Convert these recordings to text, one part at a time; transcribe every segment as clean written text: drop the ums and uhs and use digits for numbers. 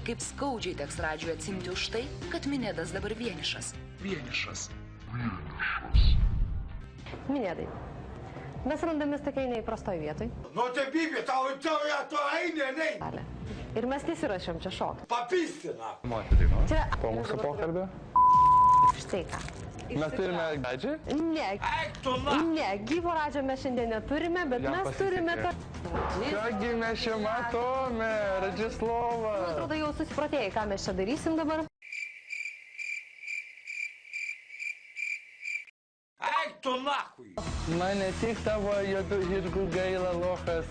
kaip skaudžiai teks Radžiui atsimti už tai, kad Minėdas dabar vienišas. Minėdai, mes randamės tokiai neįprastoj vietoj. Nu tai bibė, tau eini, nei. Ir mes nesirašėm čia šokti. Papistina. Čia Po mūsų pokalbio. štai ką. Mes turime Radžį? Ne, ne, gyvo Radžio mes šiandien neturime, bet Jam mes turime tą... Kągi mes čia matome, Radžislovą. Atrodo, jau susipratėjai, ką mes čia darysim dabar. Eik tu nachui. Man ne tik tavo juodų žirgų gaila, lochas.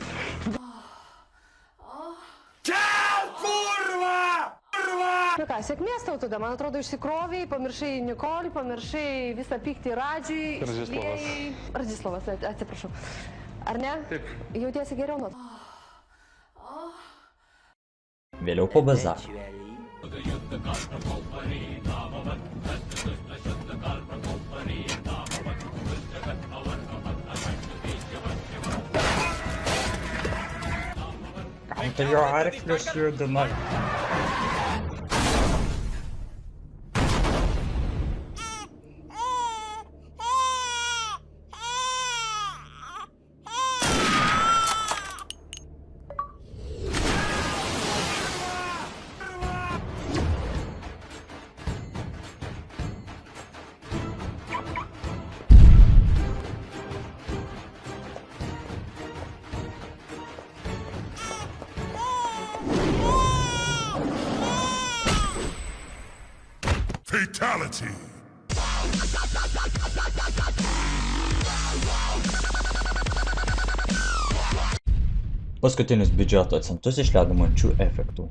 Kel, kurva! Nu ką, sėkmės tau tada, man atrodo, išsikroviai, pamiršai Nikolį, pamiršai visą pyktį Radžiui. Radžislovas. Radžislovas, atsiprašau. Ar ne? Taip. Jautiesi geriau nuo... Vėliau po bazaro. Kam tai jo arklius judina? Fatality. Paskutinius biudžeto centus išleido ant šių efektų.